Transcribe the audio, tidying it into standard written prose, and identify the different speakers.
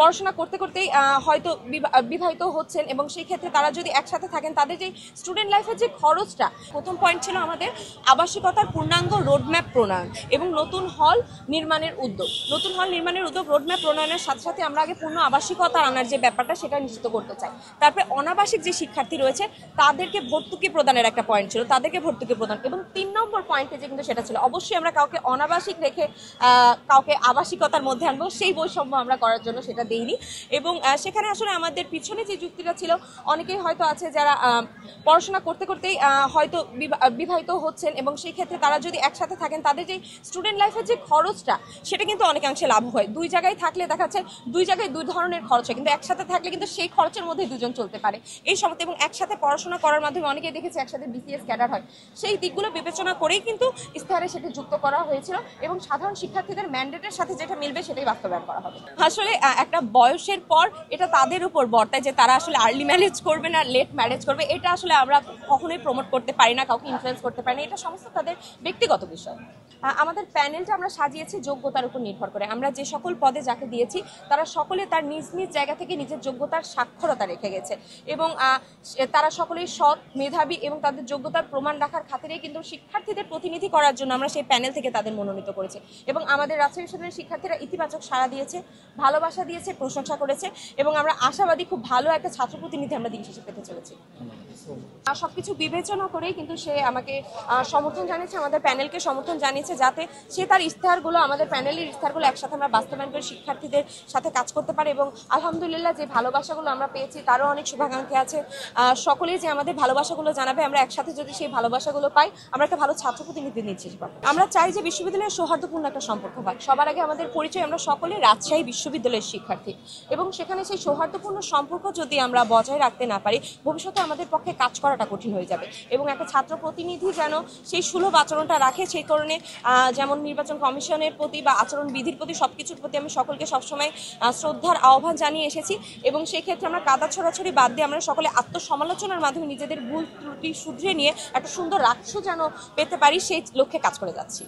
Speaker 1: পড়াশোনা করতে করতেই হয়তো বিবাহিত হচ্ছেন এবং সেই ক্ষেত্রে তারা যদি একসাথে থাকেন তাদের যে স্টুডেন্ট লাইফের যে খরচটা, প্রথম পয়েন্ট ছিল আমাদের আবাসিকতার পূর্ণাঙ্গ রোডম্যাপ প্রণয়ন এবং নতুন হল নির্মাণের উদ্যোগ। রোডম্যাপ প্রণয়নের সাথে সাথে আমরা আগে পূর্ণ আবাসিকতা আনার যে ব্যাপারটা সেটা নিশ্চিত করতে চাই। তারপরে অনাবাসিক যে শিক্ষার্থী রয়েছে তাদেরকে ভর্তুকি প্রদানের একটা পয়েন্ট ছিল, তাদেরকে ভর্তুকি প্রদান। এবং ৩ নম্বর পয়েন্টে যে কিন্তু সেটা ছিল অবশ্যই আমরা কাউকে অনাবাসিক রেখে কাউকে আবাসিকতার মধ্যে আনবো সেই বৈষম্য আমরা করার জন্য সেটা দেইনি। এবং সেখানে আসলে আমাদের পিছনে যে যুক্তিটা ছিল, অনেকেই হয়তো আছে যারা পড়াশোনা করতে করতেই হয়তো বিবাহিত হচ্ছেন এবং সেই ক্ষেত্রে তারা যদি একসাথে থাকেন তাদের যে স্টুডেন্ট লাইফের যে খরচটা সেটা কিন্তু অনেকাংশে লাভ হয়। দুই জায়গায় থাকলে দেখা যাচ্ছে দুই জায়গায় দুই ধরনের খরচ হয়, কিন্তু একসাথে থাকলে কিন্তু সেই খরচের মধ্যে দুজন চলতে পারে এই সময়। এবং একসাথে পড়াশোনা করার মাধ্যমে অনেকেই দেখেছে একসাথে বিসিএস ক্যাডার হয়, সেই দিকগুলো বিবেচনা করেই কিন্তু ইস্তেহারে সেটি যুক্ত করা হয়েছিল এবং সাধারণ শিক্ষার্থীদের ম্যান্ডেটের সাথে যেটা মিলবে সেটাই বাস্তবায়ন করা হবে। আসলে একটা বয়সের পর এটা তাদের উপর বর্তায় যে তারা আসলে আর্লি ম্যারেজ করবে না লেট ম্যারেজ করবে, এটা আসলে আমরা কখনোই প্রমোট করতে পারি না, কাউকে ইনফ্লুয়েন্স করতে পারি না, এটা সমস্ত তাদের ব্যক্তিগত বিষয়। আমাদের প্যানেলটা আমরা সাজিয়েছি যোগ্যতার উপর নির্ভর করে। আমরা যে সকল পদে যাকে দিয়েছি তারা সকলে তার নিজ নিজ জায়গা থেকে নিজের যোগ্যতার সাক্ষরতা রেখে গেছে এবং তারা সকলেই সৎ, মেধাবী এবং তাদের যোগ্যতার প্রমাণ রাখার খাতিরেই কিন্তু শিক্ষার্থীদের প্রতিনিধি করার জন্য আমরা সেই প্যানেল থেকে তাদের মনোনীত করেছি। এবং আমাদের রাজশাহী বিশ্ববিদ্যালয়ের শিক্ষার্থীরা ইতিবাচক সাড়া দিয়েছে, ভালোবাসা দিয়েছে, প্রশংসা করেছে এবং আমরা আশাবাদী খুব ভালো একটা ছাত্র প্রতিনিধি আমরা দিন শেষে পেতে চলেছি। সবকিছু বিবেচনা করেই কিন্তু সে আমাকে সমর্থন জানিয়েছে, আমাদের প্যানেলকে সমর্থন জানিয়েছে যাতে সে তার ইস্তেহারগুলো, আমাদের প্যানেলের ইস্তেহারগুলো একসাথে আমরা বাস্তবায়ন করে শিক্ষার্থীদের সাথে কাজ করতে পারে। এবং আলহামদুলিল্লাহ যে ভালোবাসাগুলো আমরা পেয়েছি তারও অনেক শুভাকাঙ্ক্ষী আছে। সকলেই যে আমাদের ভালোবাসাগুলো জানাবে, আমরা একসাথে যদি সেই ভালোবাসাগুলো পাই আমরা একটা ভালো ছাত্র প্রতিনিধি নিচ্ছি। আমরা চাই যে বিশ্ববিদ্যালয়ের সৌহার্দ্যপূর্ণ একটা সম্পর্ক হয়। সবার আগে আমাদের পরিচয়, আমরা সকলে রাজশাহী বিশ্ববিদ্যালয়ের শিক্ষার্থী এবং সেখানে সেই সৌহার্দ্যপূর্ণ সম্পর্ক যদি আমরা বজায় রাখতে না পারি ভবিষ্যতে আমাদের পক্ষে কাজ করাটা কঠিন হয়ে যাবে। এবং একটা ছাত্র প্রতিনিধি যেন সেই সুলভ আচরণটা রাখে, সেই কারণে যেমন নির্বাচন কমিশনের প্রতি বা আচরণ বিধির প্রতি সবকিছুর প্রতি আমি সকলকে সবসময় শ্রদ্ধার আহ্বান জানিয়ে এসেছি। এবং সেই ক্ষেত্রে আমরা কাদা ছড়াছড়ি বাদ দিয়ে আমরা সকলে আত্মসমালোচনার মাধ্যমে নিজেদের ভুল ত্রুটি শুধরে নিয়ে একটা সুন্দর রাষ্ট্র যেন পেতে পারি সেই লক্ষ্যে কাজ করে যাচ্ছি।